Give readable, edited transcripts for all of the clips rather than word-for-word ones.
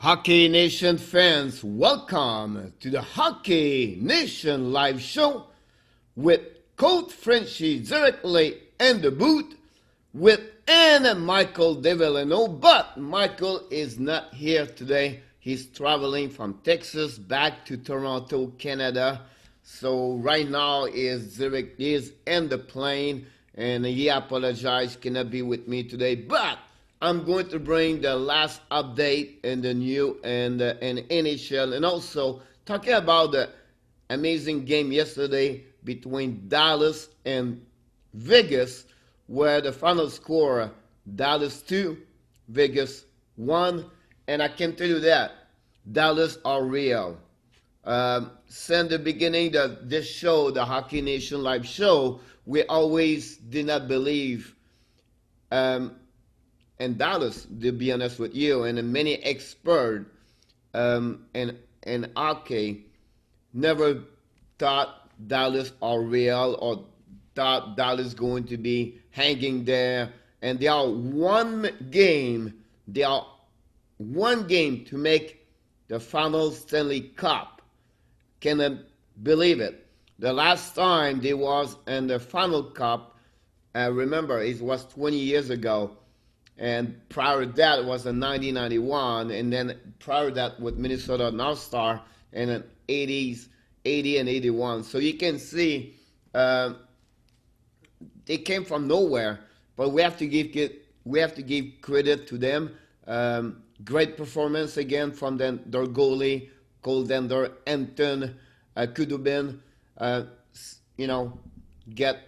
Hockey Nation fans, welcome to the Hockey Nation live show with Coach Frenchy directly in the booth with and Michael Devellano, but Michael is not here today. He's traveling from Texas back to Toronto, Canada. So right now is in the plane and he apologized, cannot be with me today, but I'm going to bring the last update in the new and NHL, and also talking about the amazing game yesterday between Dallas and Vegas, where the final score Dallas 2, Vegas 1, and I can tell you that Dallas are real. Since the beginning of this show, the Hockey Nation live show, we always did not believe. And Dallas, to be honest with you, and many experts in hockey never thought Dallas are real or thought Dallas going to be hanging there. And they are one game to make the final Stanley Cup. Cannot believe it. The last time they was in the final cup, remember, it was 20 years ago. And prior to that was in 1991, and then prior to that with Minnesota North Star in the 80s, 80 and 81. So you can see they came from nowhere, but we have to give credit to them. Great performance again from their goalie, goaltender Anton Kudubin. Get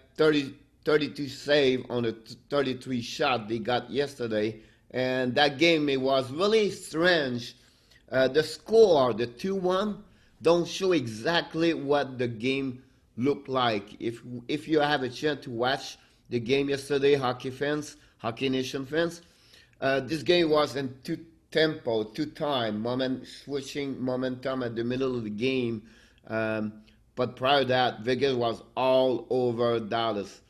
32 save on the 33 shot they got yesterday. And that game, it was really strange. The score, the 2-1, don't show exactly what the game looked like. If you have a chance to watch the game yesterday, hockey fans, Hockey Nation fans, this game was in two-tempo, two-time, switching momentum at the middle of the game. But prior to that, Vegas was all over Dallas.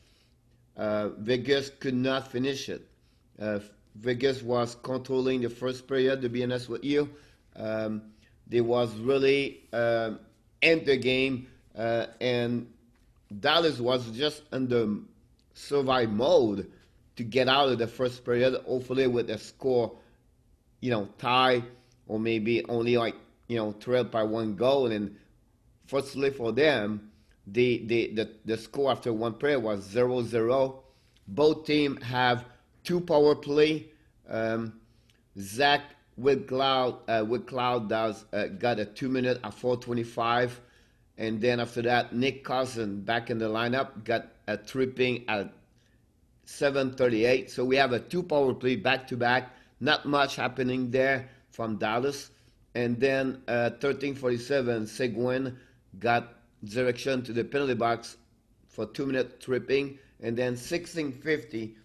Vegas could not finish it. Vegas was controlling the first period, to be honest with you. They was really in the game, and Dallas was just in the survive mode to get out of the first period, hopefully with a score, tie, or maybe only trailed by one goal. And fortunately for them, the score after one period was 0-0. Both teams have two power play. Zach Whitcloud got a 2 minute at 4:25, and then after that, Nick Cousin back in the lineup got a tripping at 7:38. So we have a two power play back to back. Not much happening there from Dallas, and then 13:47, Seguin got direction to the penalty box for 2 minute tripping, and then 16:50,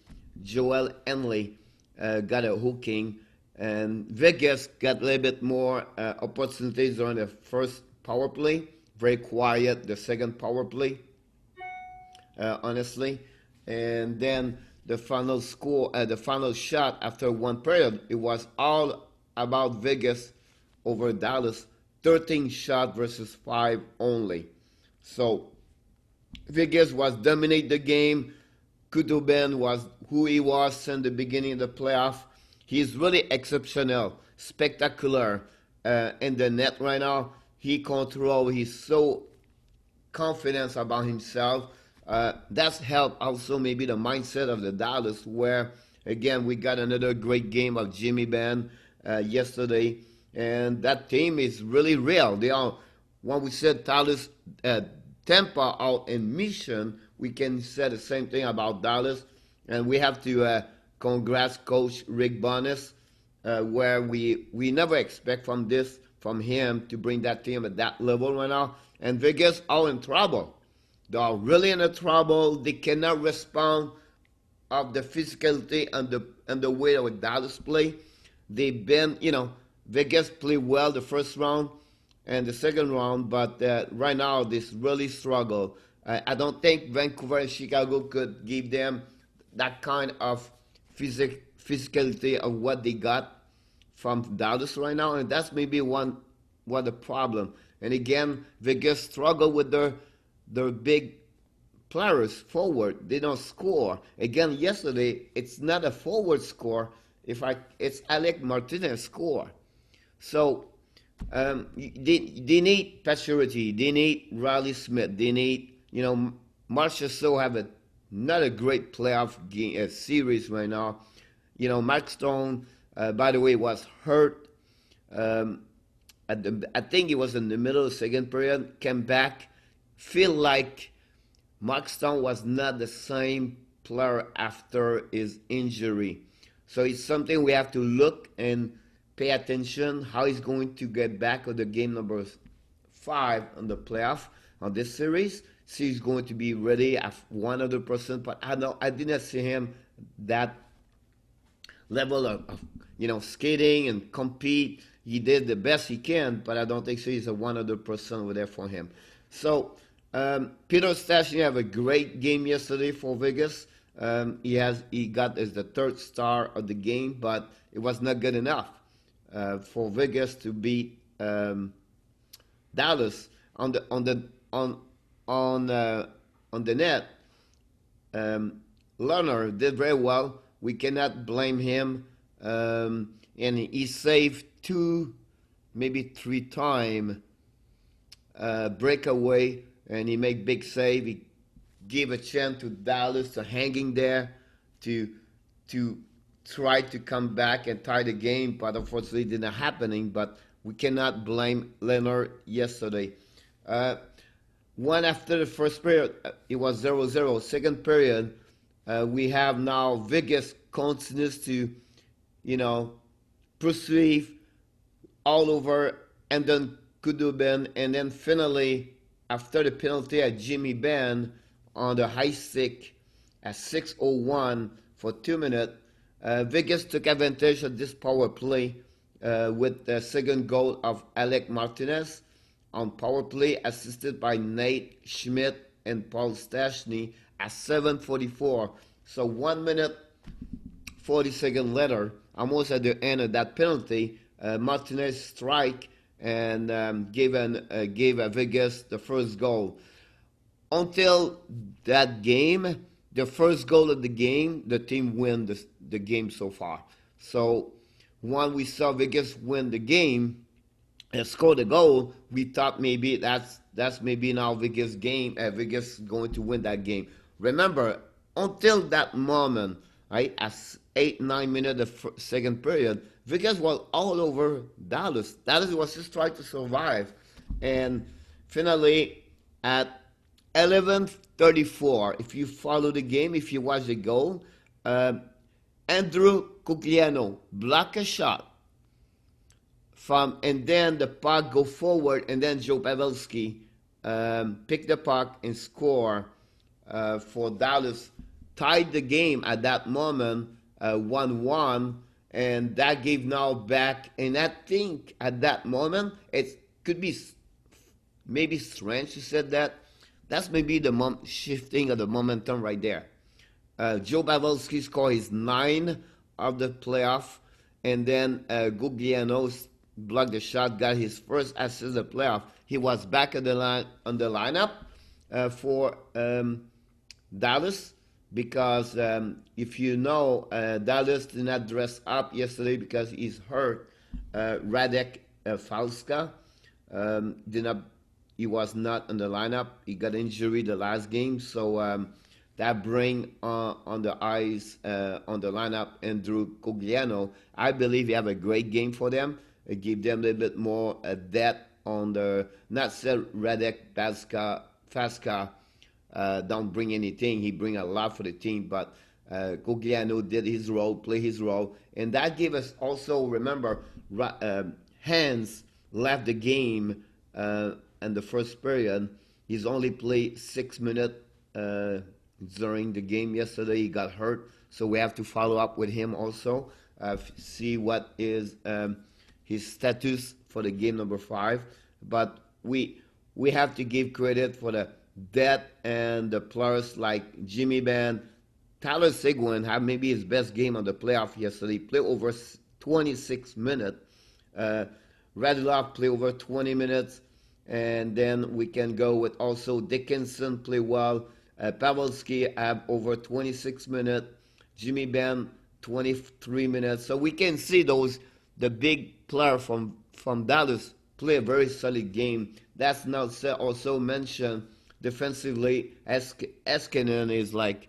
Joel Henley got a hooking, and Vegas got a little bit more opportunities on the first power play. Very quiet the second power play, honestly, and then the final score, the final shot after one period, it was all about Vegas over Dallas, 13 shot versus 5 only. So Vegas was dominate the game. Kudubin was who he was since the beginning of the playoff. He's really exceptional, spectacular in the net right now. He's so confident about himself. That's helped also maybe the mindset of the Dallas, where again we got another great game of Jimmy Benn yesterday, and that team is really real. They are. When we said Dallas, Tampa out in mission, we can say the same thing about Dallas. And we have to congrats Coach Rick Bonus, where we never expect from him to bring that team at that level right now. And Vegas are in trouble. They are really in trouble. They cannot respond of the physicality and the way that Dallas play. They've been, Vegas played well the first round and the second round, but right now this really struggle. I don't think Vancouver and Chicago could give them that kind of physicality of what they got from Dallas right now, and that's maybe one the problem. And again, Vegas struggle with their big players forward. They don't score. Again, yesterday it's not a forward score. It's Alec Martinez score. So they need Pacioretty. They need Riley Smith. They need Marcia So have not a great playoff game, series right now. Mark Stone, by the way, was hurt. I think it was in the middle of the second period. Came back. Feel like Mark Stone was not the same player after his injury. So it's something we have to look and pay attention how he's going to get back on the game number 5 on the playoff on this series. See, he's going to be ready at 100%. But I didn't see him that level of skating and compete. He did the best he can, but I don't think so. He's a 100% over there for him. So Peter Stastny have a great game yesterday for Vegas. He got as the third star of the game, but it was not good enough for Vegas to beat Dallas on the net. Lerner did very well. We cannot blame him, and he saved 2, maybe 3 times breakaway, and he made big save. He gave a chance to Dallas to hanging there to try to come back and tie the game, but unfortunately it didn't happening. But we cannot blame Leonard yesterday. One after the first period, it was 0-0. Second period, we have now Vegas continues to, pursue all over, and then Kudubin, and then finally, after the penalty at Jimmy Benn on the high stick at 6:01 for 2 minutes, Vegas took advantage of this power play with the second goal of Alec Martinez on power play, assisted by Nate Schmidt and Paul Stastny at 7:44. So 1 minute, 40 seconds later, almost at the end of that penalty, Martinez strike and gave Vegas the first goal. Until that game, the first goal of the game, the team win the game so far. So when we saw Vegas win the game and score the goal, we thought maybe that's maybe now Vegas game. Vegas going to win that game. Remember, until that moment, right, at 8-9 minutes of the second period, Vegas was all over Dallas. Dallas was just trying to survive. And finally, at 11:34, if you follow the game, if you watch the goal, Andrew Cogliano block a shot and then the puck go forward, and then Joe Pavelski pick the puck and score for Dallas, tied the game at that moment 1-1, and that gave now back. And I think at that moment it could be maybe strange to said that. That's maybe the shifting of the momentum right there. Joe Pavelski scored his 9th of the playoff, and then Guglielmo blocked the shot, got his first assist of the playoff. He was back on the lineup for Dallas, because if you know, Dallas did not dress up yesterday because he's hurt. Radek Falska he was not in the lineup. He got injury the last game, so that bring on the ice on the lineup Andrew Cogliano. I believe he have a great game for them. It give them a little bit more depth on the. Not said Radek Falska don't bring anything. He bring a lot for the team, but Cogliano did his role, play his role, and that gave us also, remember, Hans left the game in the first period. He's only played 6 minutes during the game yesterday. He got hurt, so we have to follow up with him also, see what is his status for the game number 5. But we have to give credit for the depth and the players like Jimmy Benn. Tyler Seguin had maybe his best game on the playoff yesterday. He played over 26 minutes. Radulov play over 20 minutes. And then we can go with also Dickinson play well. Pavelski have over 26 minutes. Jimmy Benn 23 minutes. So we can see the big player from Dallas play a very solid game. That's not also mentioned defensively. Eskinen is like,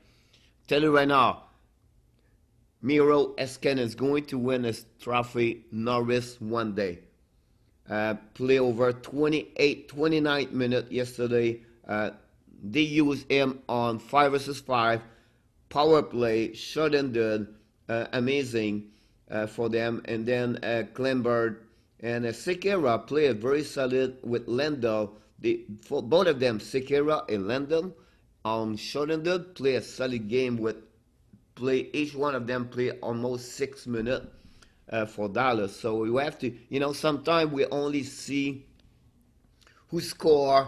tell you right now, Miro Eskinen is going to win this trophy Norris one day. Play over 29 minutes yesterday. They used him on 5 versus 5 power play, short-ended, amazing for them. And then Klenberg and Sekera played very solid with Lendl. For both of them, Sekera and Lendl on short-ended play a solid game with each one of them play almost 6 minutes. For Dallas. So we have to, sometimes we only see who score,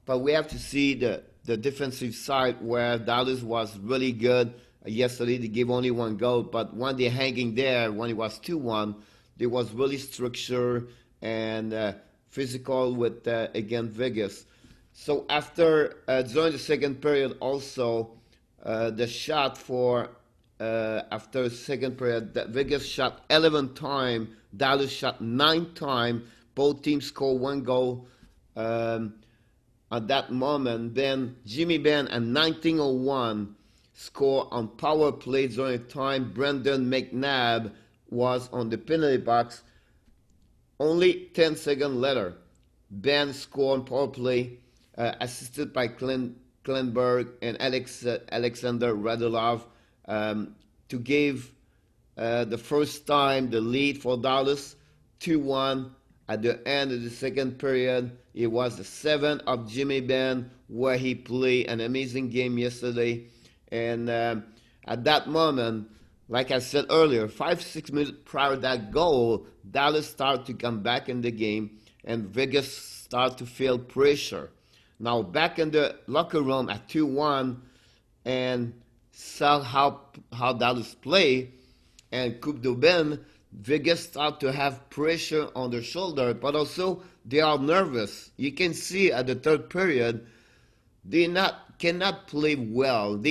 but we have to see the defensive side where Dallas was really good. Yesterday they gave only 1 goal, but when they're hanging there, when it was 2-1, they was really structured and physical with, again, Vegas. So after, during the second period also, the shot for after second period, Vegas shot 11 times, Dallas shot 9 times. Both teams scored 1 goal at that moment. Then Jimmy Benn at 19:01 scored on power play during the time Brendan McNabb was on the penalty box. Only 10 seconds later, Ben scored on power play, assisted by Klenberg and Alexander Radulov. To give the first time the lead for Dallas 2-1 at the end of the second period. It was the 7th of Jimmy Benn where he played an amazing game yesterday. And at that moment, like I said earlier, 5-6 minutes prior to that goal, Dallas started to come back in the game and Vegas started to feel pressure. Now back in the locker room at 2-1 and saw how Dallas play and Coupe de Ben, Vegas start to have pressure on their shoulder, but also they are nervous. You can see at the third period, they cannot play well.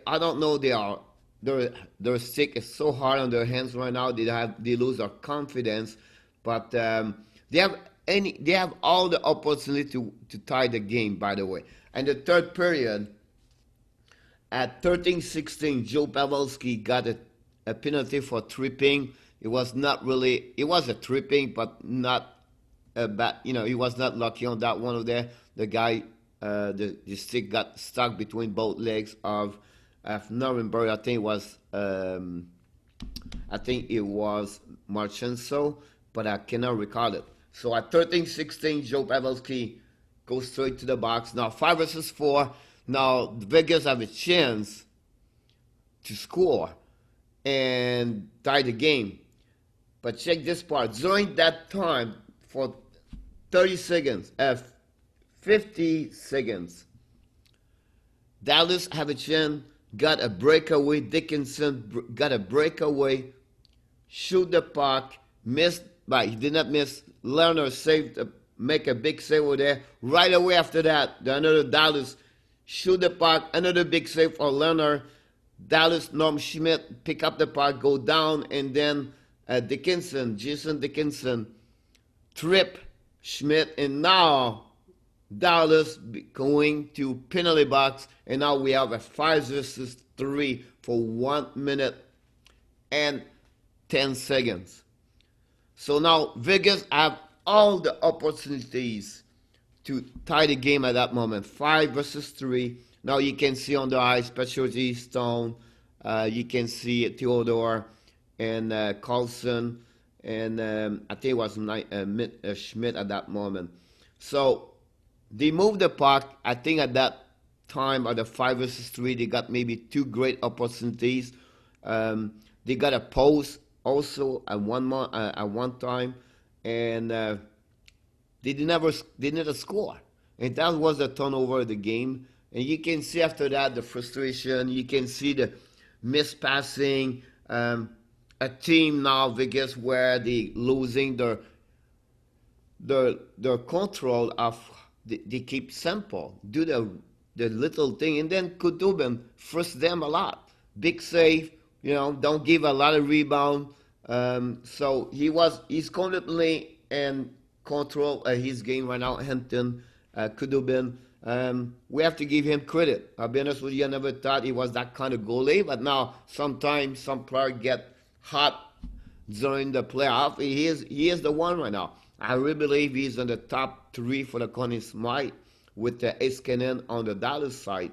I don't know, their stick is so hard on their hands right now. They lose their confidence, but they have all the opportunity to tie the game. By the way, and the third period. At 13-16, Joe Pavelski got a penalty for tripping. It was a tripping, but not a bad, he was not lucky on that one over there. The guy, the stick got stuck between both legs of Nuremberg. I think it was Marchenso, but I cannot recall it. So at 13-16, Joe Pavelski goes straight to the box. Now 5 versus 4. Now, Vegas have a chance to score and tie the game. But check this part. During that time, for 30 seconds, 50 seconds, Dallas have a chance, got a breakaway. Dickinson got a breakaway, shoot the puck, missed, but he did not miss. Lerner make a big save over there. Right away after that, another Dallas shoot the puck, another big save for Lerner. Dallas, Norm Schmidt pick up the puck, go down, and then Jason Dickinson, trip Schmidt, and now Dallas going to penalty box, and now we have a 5 versus 3 for 1 minute and 10 seconds. So now Vegas have all the opportunities to tie the game at that moment. 5 versus 3. Now you can see on the ice, Patrick Stone, you can see Theodore and Carlson, and I think it was Schmidt at that moment. So they moved the puck. I think at that time, at the 5 versus 3, they got maybe 2 great opportunities. They got a post also at one time, and they didn't score. And that was the turnover of the game. And you can see after that the frustration. You can see the mispassing. a team now, Vegas, where they losing their control of they keep simple, do the little thing, and then Kudubin first them a lot. Big save, don't give a lot of rebound. So he's completely in control of his game right now. Hampton, Kudubin. We have to give him credit. I'll be honest with you, I never thought he was that kind of goalie, but now sometimes some players get hot during the playoff. He is the one right now. I really believe he's in the top three for the Conn Smythe with the Ace Cannon on the Dallas side.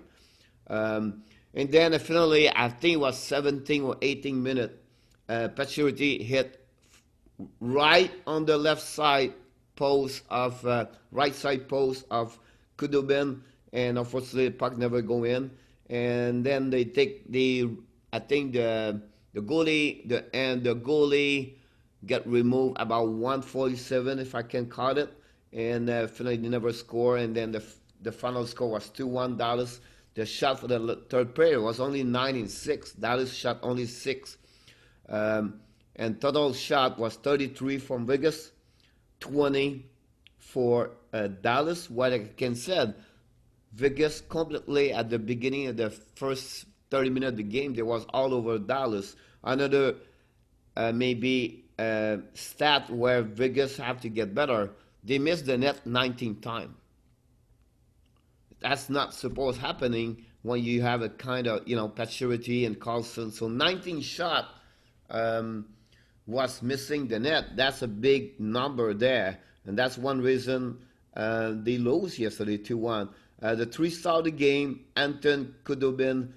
And then finally, I think it was 17 or 18 minutes, Pacioretty hit right on the left side post of right side post of Kudubin, and unfortunately the puck never go in. And then they take I think the goalie get removed about 147 if I can call it, and finally they never score. And then the final score was 2-1 Dallas. The shot for the third period was only 9-6. Dallas shot only 6. And total shot was 33 from Vegas, 20 for Dallas. What I can say, Vegas completely at the beginning of the first 30 minutes of the game, they was all over Dallas. Another maybe stat where Vegas have to get better, they missed the net 19 times. That's not supposed happening when you have a kind of, Pacioretty and Carlson. So 19 shot was missing the net. That's a big number there. And that's one reason they lost yesterday 2-1. The 3-star of the game, Anton Kudubin,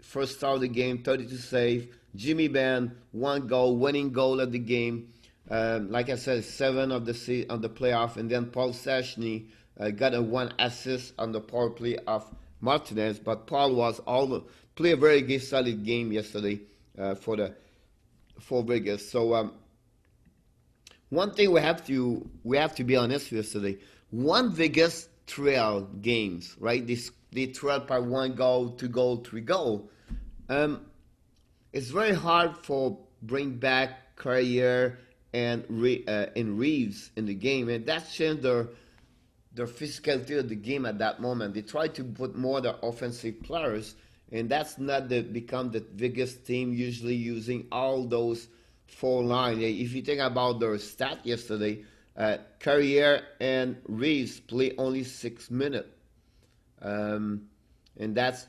first star of the game, 32 save. Jimmy Benn, 1 goal, winning goal of the game. Like I said, 7 of the playoff. And then Paul Stastny got a 1 assist on the power play of Martinez. But Paul play a very good, solid game yesterday for Vegas. So one thing we have to be honest with yesterday. One Vegas trail games, right? They trailed by 1 goal, 2 goal, 3 goal. It's very hard for bring back Carrier and Reeves in the game, and that changed their physicality of the game at that moment. They tried to put more the offensive players, and that's not become the biggest team usually using all those 4 lines. If you think about their stat yesterday, Carrier and Reeves play only 6 minutes, and that's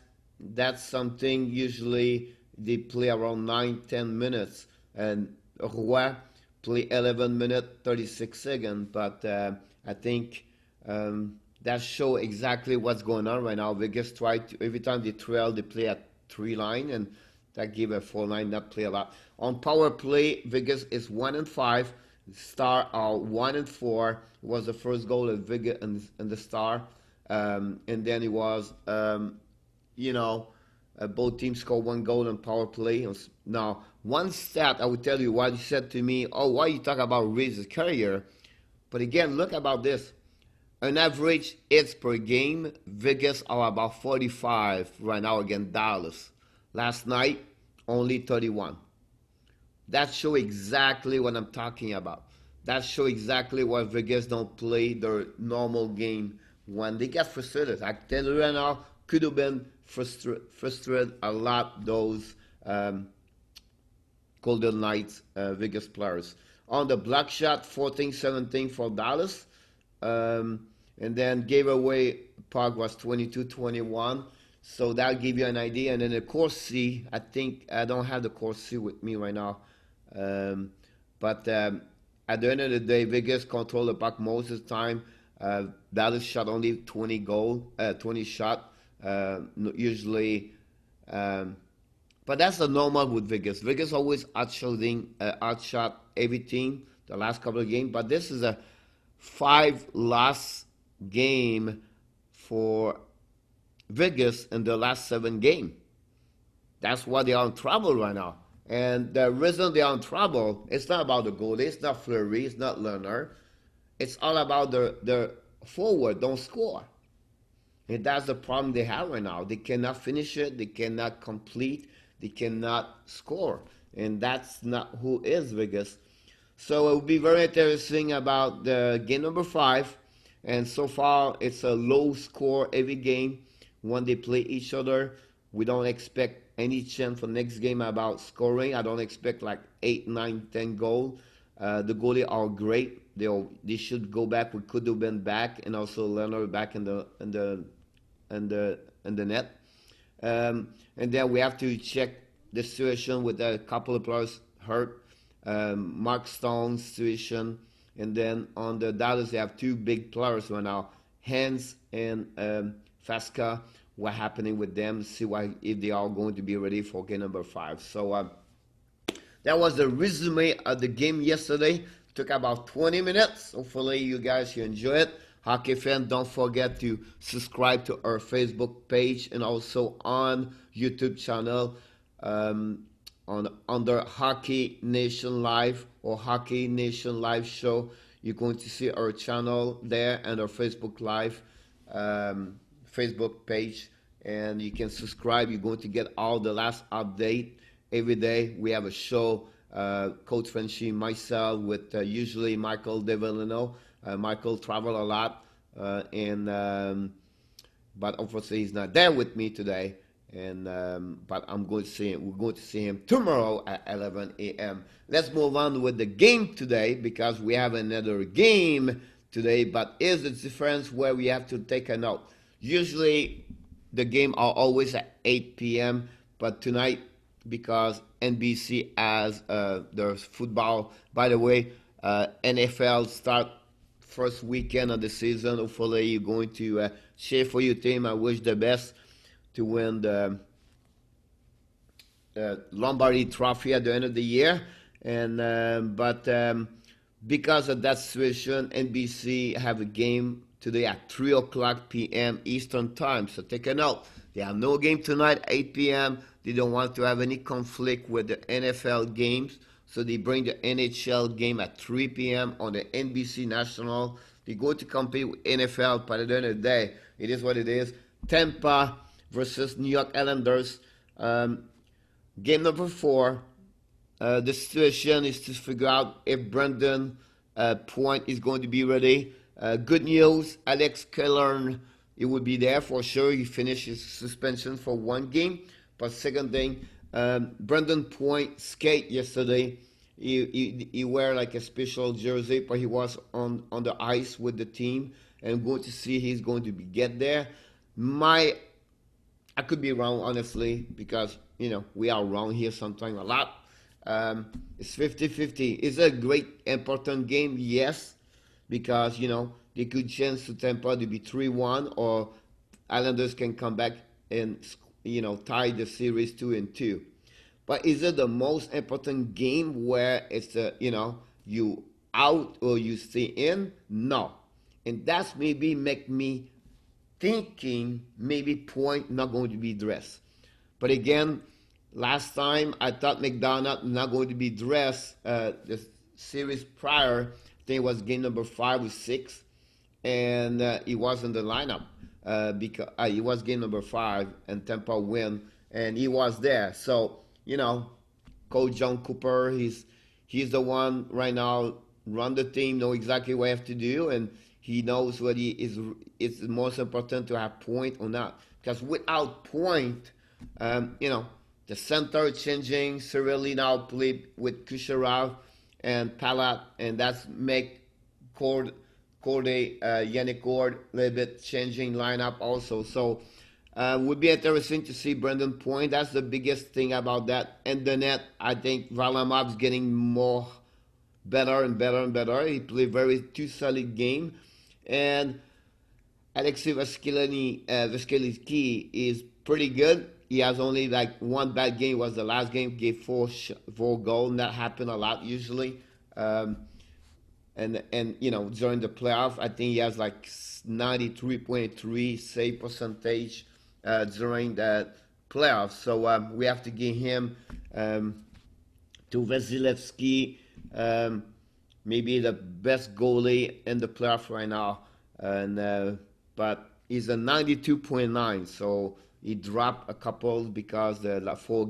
something usually they play around 9-10 minutes, and Roy play 11 minutes 36 seconds. But I think that show exactly what's going on right now. Vegas try to, every time they trail, they play at 3 line, and that give a 4 line, not play a lot. On power play, Vegas is 1-5. Star are 1-4. It was the first goal of Vegas and the Star, and then it was both teams scored 1 goal on power play. Now, one stat I would tell you, why you said to me, why you talk about Reeves' career? But again, look about this. An average hits per game, Vegas are about 45 right now against Dallas. Last night, only 31. That show exactly what I'm talking about. That show exactly why Vegas don't play their normal game when they get frustrated. I tell you right now, could have been frustrated a lot, those Golden Knights Vegas players. On the block shot, 14-17 for Dallas. And then gave away puck was 22-21. So that'll give you an idea. And then the course C, I think I don't have the course C with me right now. But at the end of the day, Vegas controlled the puck most of the time. Dallas shot only 20 shot. Usually, but that's the normal with Vegas. Vegas always outshot everything the last couple of games. But this is a 5 loss game for Vegas in the last 7 games. That's why they are in trouble right now. And the reason they are in trouble, it's not about the goalie, it's not Fleury, it's not Lerner. It's all about the forward don't score. And that's the problem they have right now. They cannot finish it, they cannot complete, they cannot score. and that's not who is Vegas. So it will be very interesting about the game number 5. And so far, it's a low score every game when they play each other. We don't expect any chance for next game about scoring. I don't expect like 8, 9, 10 goals. The goalies are great. They should go back. We could have been back, and also Leonard back in the net. And then we have to check the situation with a couple of players hurt. Mark Stone's situation. And then on the Dallas, they have 2 big players right now, Hans and Fasca. What happening with them? See if they are going to be ready for game number 5. So that was the resume of the game yesterday. Took about 20 minutes. Hopefully you guys enjoy it. Hockey fan, don't forget to subscribe to our Facebook page and also on YouTube channel under Hockey Nation Live or Hockey Nation Live Show. You're going to see our channel there and our Facebook Live Facebook page, and you can subscribe. You're going to get all the last update every day. We have a show, Coach Frenchy, myself, with usually Michael Devellano. Michael travel a lot, but unfortunately he's not there with me today. But I'm going to see him. We're going to see him tomorrow at 11 a.m. Let's move on with the game today because we have another game today. But here's the difference where we have to take a note. Usually the game are always at 8 p.m. But tonight, because NBC has their football. By the way, NFL start first weekend of the season. Hopefully you're going to cheer for your team. I wish the best to win the Lombardi Trophy at the end of the year. But because of that situation, NBC have a game today at 3 o'clock p.m. Eastern Time. So take a note. They have no game tonight at 8 p.m. They don't want to have any conflict with the NFL games. So they bring the NHL game at 3 p.m. on the NBC National. They go to compete with NFL, but at the end of the day, it is what it is. Tampa versus New York Islanders. Game number 4. The situation is to figure out if Brayden Point is going to be ready. Good news, Alex Killorn, he will be there for sure. He finished his suspension for 1 game. But second thing, Brayden Point skate yesterday. He wear like a special jersey, but he was on the ice with the team, and I'm going to see he's going to get there. I could be wrong, honestly, because we are wrong here sometimes a lot. It's 50-50. It's a great important game, yes, because they could chance to Tampa to be 3-1, or Islanders can come back and tie the series 2-2. But is it the most important game where it's you out or you stay in? No. And that's maybe make me thinking maybe Point not going to be dressed. But again, last time I thought McDonough not going to be dressed. The series prior, I think it was game number 5 or 6, and he was in the lineup because he was game number 5 and Tampa win, and he was there. So Coach John Cooper, he's the one right now run the team, know exactly what you have to do, and he knows what it's most important to have Point or not. Because without Point, the center changing. Cirelli now play with Kucherov and Palat, and that's make Yannick Cord a little bit changing lineup also. So would be interesting to see Brayden Point. That's the biggest thing about that. And the net, I think Varlamov's getting more better and better and better. He played two solid game. And Alexei Vasilevskiy is pretty good. He has only like 1 bad game. Was the last game, gave 4 goals, and that happened a lot usually. And during the playoff, I think he has like 93.3 save percentage during the playoffs. So we have to give him to Vasilevskiy, maybe the best goalie in the playoff right now. And but he's a 92.9, so He dropped a couple because the full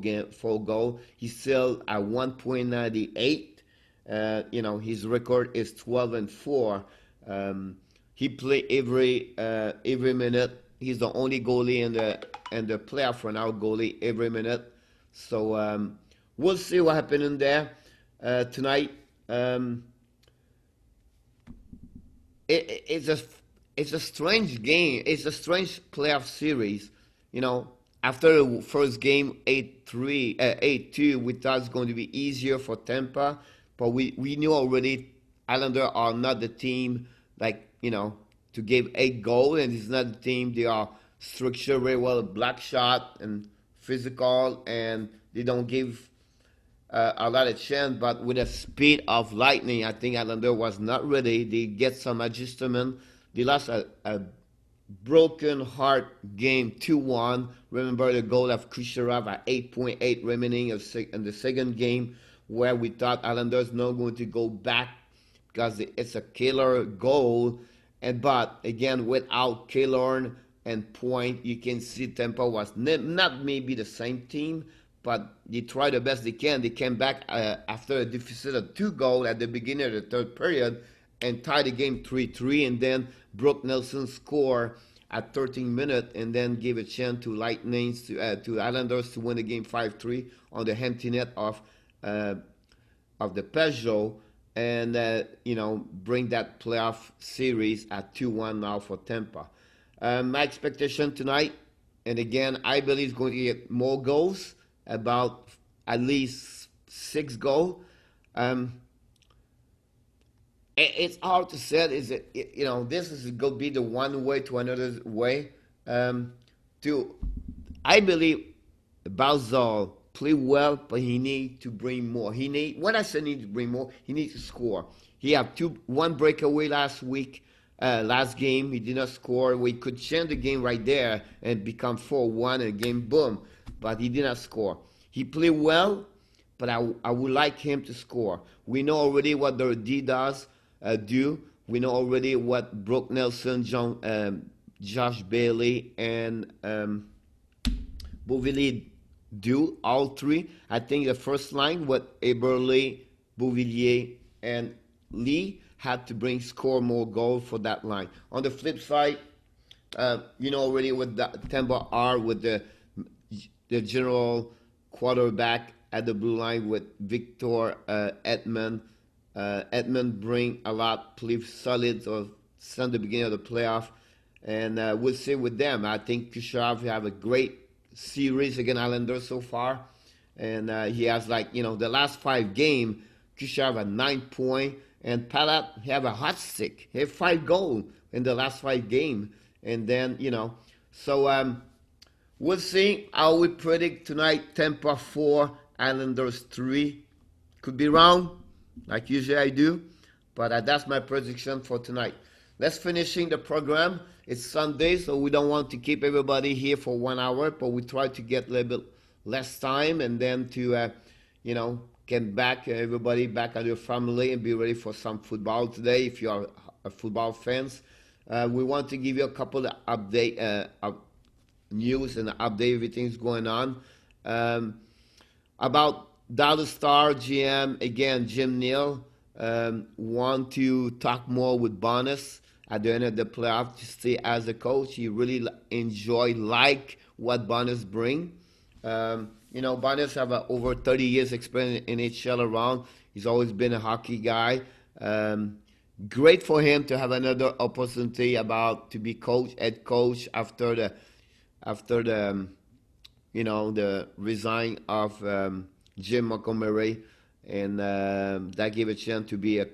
goal. He's still at 1.98. His record is 12-4. He play every minute. He's the only goalie in the playoff for now. Goalie every minute. So we'll see what happens in there tonight. It's a strange game. It's a strange playoff series. After the first game 8-3, 8-2, we thought it's going to be easier for Tampa, but we knew already Islanders are not the team to give 8 goals, and it's not the team. They are structured very well, black shot and physical, and they don't give a lot of chance. But with the speed of lightning, I think Islander was not ready. They get some adjustment. They lost a broken heart game 2-1. Remember the goal of Kucherov at 8.8 remaining in the second game, where we thought Islanders not going to go back because it's a killer goal. But again, without Killorn and Point, you can see Tampa was not maybe the same team, but they tried the best they can. They came back after a deficit of 2 goals at the beginning of the third period and tied the game 3-3, and then Brook Nelson scored at 13 minutes and then gave a chance to Lightning, to Islanders to win the game 5-3 on the empty net of the Peugeot, and bring that playoff series at 2-1 now for Tampa. My expectation tonight, and again, I believe it's going to get more goals, about at least 6 goals. It's hard to say. Is it? This is going to be the one way to another way. I believe Barzal play well, but he needs to bring more. When I say need to bring more, he needs to score. He had one breakaway last game. He did not score. We could change the game right there and become 4-1 and game boom, but he did not score. He played well, but I would like him to score. We know already what the D does do. We know already what Brook Nelson, Josh Bailey, and Beauvillier do, all 3. I think the first line with Eberle, Beauvillier, and Lee had to score more goals for that line. On the flip side, already with the Tampa are with the general quarterback at the blue line with Victor Edmond. Edmond bring a lot, play solid since the beginning of the playoff, and we'll see with them. I think Kucherov have a great series against Islanders so far, and he has the last 5 games, Kucherov had 9 points, and Palat have a hot stick. He have 5 goals in the last 5 games, and then so we'll see how we predict tonight. Tampa 4, Islanders 3. Could be wrong, like usually I do, but that's my prediction for tonight. Let's finishing the program. It's Sunday, so we don't want to keep everybody here for 1 hour, but we try to get a little bit less time, and then to get back everybody back at your family and be ready for some football today. If you are a football fans, we want to give you a couple of update news and update everything's going on about Dallas Star GM, again, Jim Neal, want to talk more with Bonus at the end of the playoff to stay as a coach. He really like what Bonus bring. Bonus have over 30 years experience in NHL around. He's always been a hockey guy. Great for him to have another opportunity to be head coach after the resign of Jim Montgomery, and that gave a chance to be a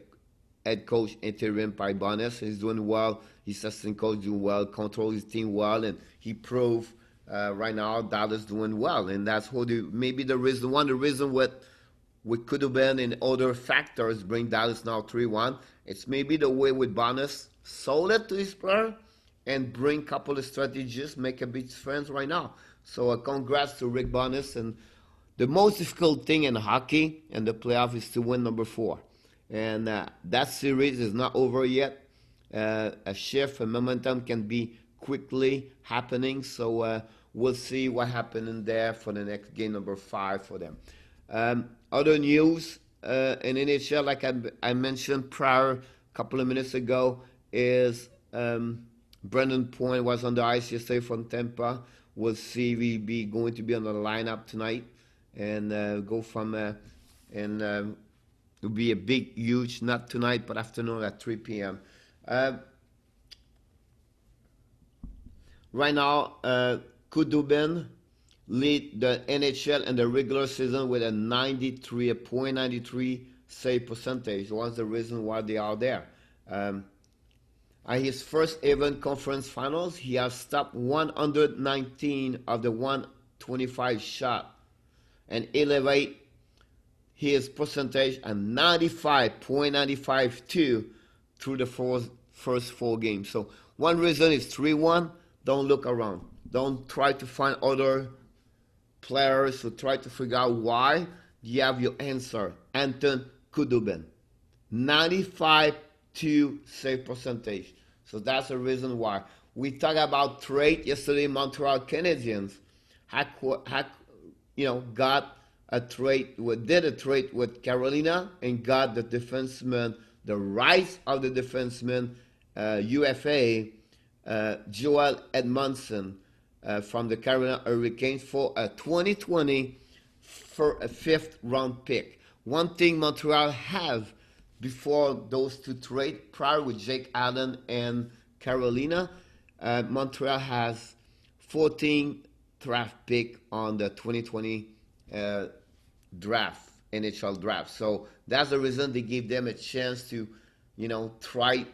head coach interim by Bonus. He's doing well. His assistant coach doing well, control his team well, and he proved right now Dallas doing well. And that's maybe the reason what we could have been in other factors bring Dallas now 3-1. It's maybe the way with Bonus sold it to his player and bring a couple of strategies, make a big difference right now. So congrats to Rick Bonus. And the most difficult thing in hockey and the playoff is to win number 4. And that series is not over yet. A shift, a momentum can be quickly happening. So we'll see what happened in there for the next game number 5 for them. Other news in NHL, like I mentioned prior, a couple of minutes ago, is Brayden Point was on the ice yesterday from Tampa. We'll see if he'll be going to be on the lineup tonight and go from and it'll be a big, huge, not tonight, but afternoon at 3 p.m. Right now, Kudubin lead the NHL in the regular season with a 93 save percentage. What's the reason why they are there? At his first ever conference finals, he has stopped 119 of the 125 shot and elevate his percentage at 95.952 through the first 4 games. So one reason is 3-1. Don't look around. Don't try to find other players to try to figure out why. You have your answer. Anton Kudubin. 95.2 save percentage. So that's the reason why. We talked about trade yesterday. Montreal Canadiens got a trade, did a trade with Carolina and got the defenseman, the rights of the defenseman, UFA, Joel Edmondson from the Carolina Hurricanes for a 2020 for a 5th round pick. One thing Montreal have before those two trades, prior with Jake Allen and Carolina, Montreal has 14 draft pick on the 2020 draft, NHL draft. So that's the reason they give them a chance to, try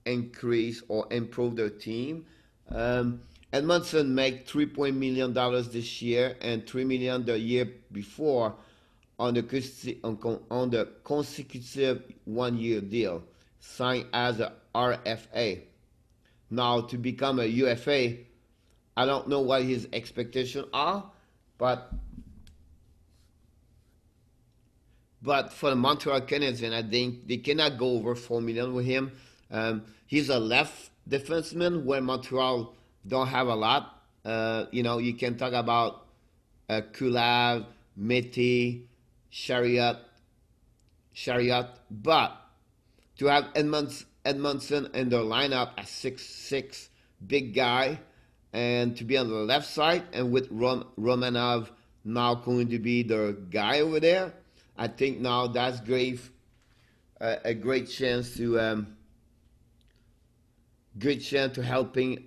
increase or improve their team. Edmondson made $3 million this year and $3 million the year before on the consecutive 1-year deal, signed as a RFA. Now to become a UFA, I don't know what his expectations are, but for the Montreal Canadiens, I think they cannot go over $4 million with him. He's a left defenseman where Montreal don't have a lot. You can talk about Kulak, Métis, Chariot, but to have Edmondson in their lineup as 6'6", big guy, and to be on the left side, and with Romanov now going to be the guy over there, I think now that's a great chance to helping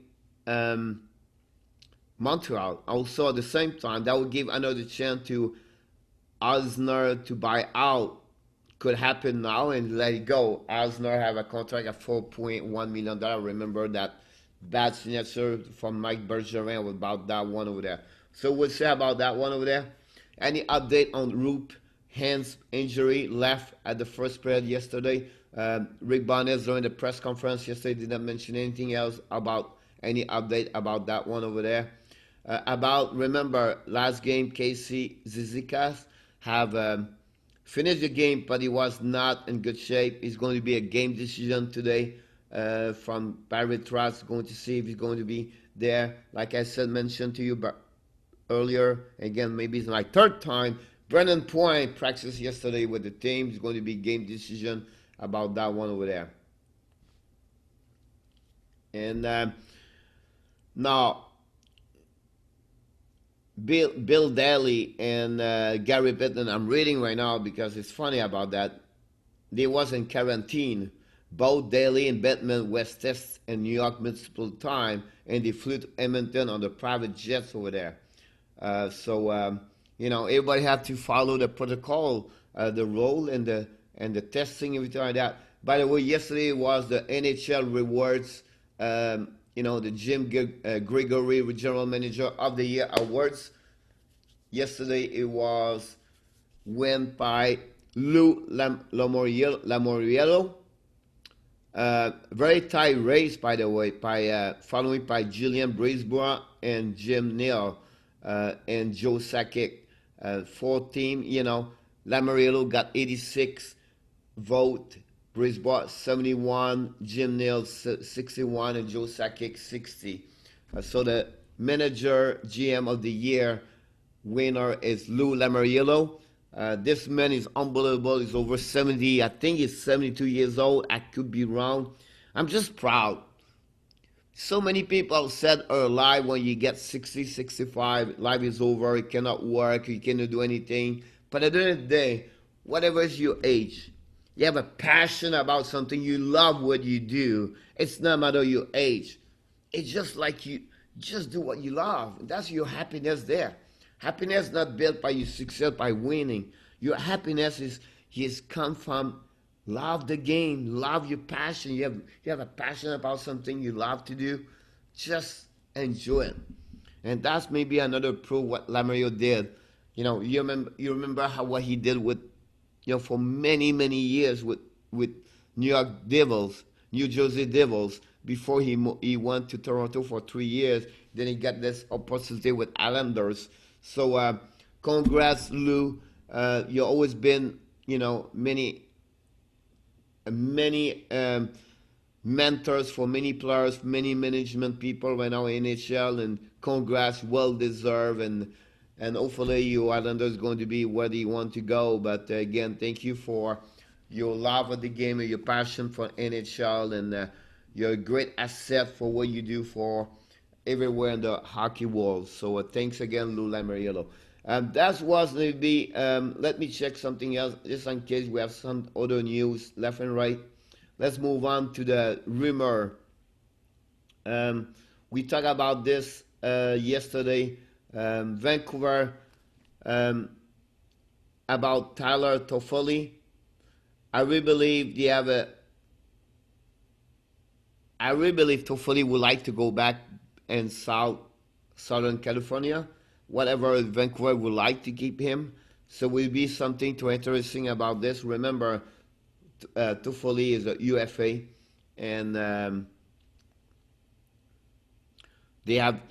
Montreal. Also at the same time, that would give another chance to Eisner to buy out. Could happen now and let it go. Eisner have a contract at $4.1 million. Remember that bad signature from Mike Bergeron about that one over there. So we'll see about that one over there. Any update on Roop Hand's injury? Left at the first period yesterday. Rick Barnes during the press conference yesterday did not mention anything else about any update about that one over there. Remember, last game, Casey Zizikas have finished the game, but he was not in good shape. It's going to be a game decision today from Barry Trotz, going to see if he's going to be there. Like I said, mentioned to you earlier, again, maybe it's my 3rd time. Brayden Point practiced yesterday with the team. It's going to be game decision about that one over there. And now, Bill Daly and Gary Bettman, I'm reading right now because it's funny about that. They was in quarantine. Both Daly and Bettman was tested in New York multiple times, and they flew to Edmonton on the private jets over there. Everybody had to follow the protocol, the rule and the testing, everything like that. By the way, yesterday was the NHL Rewards, the Jim Gregory General Manager of the Year Awards. Yesterday it was won by Lou Lamoriello. Very tight race, by the way, following by Julien Brisebois and Jim Neal and Joe Sakic. 4 team, Lamoriello got 86 vote, Brisebois 71, Jim Neal 61, and Joe Sakic 60. So the Manager GM of the Year winner is Lou Lamoriello. This man is unbelievable. He's over 70. I think he's 72 years old. I could be wrong. I'm just proud. So many people said life when you get 60, 65, life is over, you cannot work, you cannot do anything. But at the end of the day, whatever is your age, you have a passion about something, you love what you do. It's no matter your age. It's just like you just do what you love. That's your happiness there. Happiness not built by your success, by winning. Your happiness is come from love the game, love your passion. You have a passion about something you love to do. Just enjoy it. And that's maybe another proof what Lamario did. You remember how what he did with, for many years with New York Devils, New Jersey Devils, before he went to Toronto for 3 years. Then he got this opportunity with Islanders. So congrats, Lou. You've always been, many mentors for many players, many management people right now in NHL, and congrats, well deserved, and hopefully your Islanders is going to be where you want to go. But again, thank you for your love of the game and your passion for NHL, and you're a great asset for what you do for everywhere in the hockey world. So thanks again, Lou Lamoriello. That was maybe, let me check something else, just in case we have some other news left and right. Let's move on to the rumor. We talked about this yesterday. Vancouver, about Tyler Toffoli. I really believe Toffoli would like to go back in Southern California. Whatever Vancouver would like to keep him. So will be something too interesting about this. Remember, Toffoli is a UFA, and they have,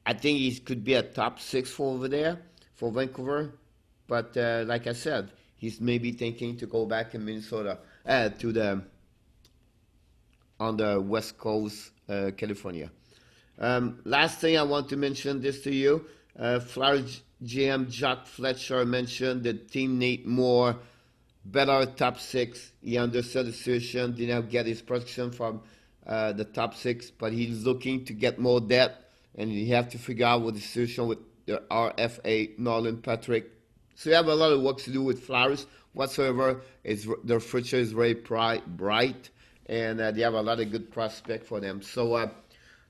I think he could be a top 6 for over there for Vancouver. But like I said, he's maybe thinking to go back in Minnesota, on the West Coast, California. Last thing I want to mention this to you. Flyers GM Jack Fletcher mentioned the team need more, better top 6. He understood the situation, didn't get his production from the top 6, but he's looking to get more depth, and he have to figure out what the situation with the RFA, Nolan Patrick. So you have a lot of work to do with Flyers whatsoever. Their future is very bright, and they have a lot of good prospects for them. So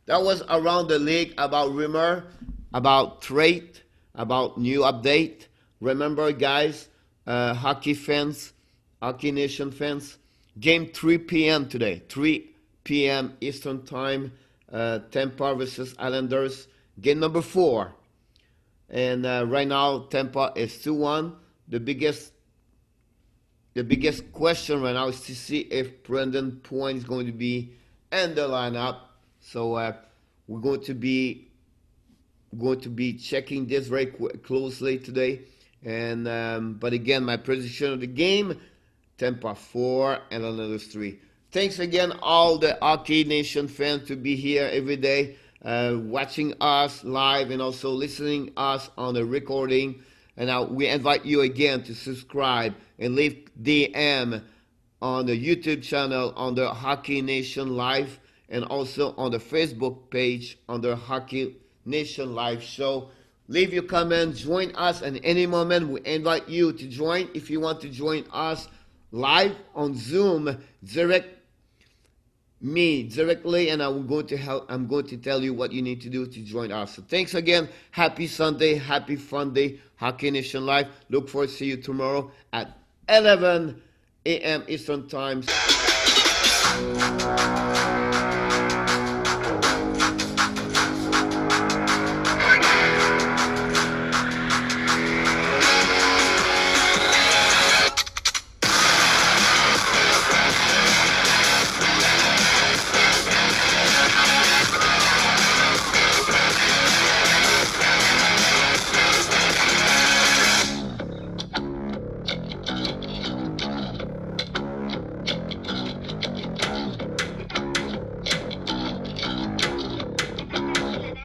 that was around the league about rumor, about trade, about new update. Remember, guys, hockey fans, Hockey Nation fans, game 3 p.m. today, 3 p.m. Eastern Time, Tampa versus Islanders, game number 4. And right now, Tampa is 2-1. The biggest question right now is to see if Brayden Point is going to be in the lineup. So we're going to be checking this very closely today. And but again, my prediction of the game: Tampa 4 and Islanders 3. Thanks again, all the Hockey Nation fans, to be here every day, watching us live and also listening us on the recording. And now we invite you again to subscribe and leave DM on the YouTube channel under Hockey Nation Live, and also on the Facebook page under Hockey Nation Live Show. Leave your comment, join us at any moment. We invite you to join. If you want to join us live on Zoom, direct me directly, and I'm going to tell you what you need to do to join us. So thanks again. Happy Sunday, happy fun day, Hockey Nation Live. Look forward to see you tomorrow at 11 a.m. Eastern Time.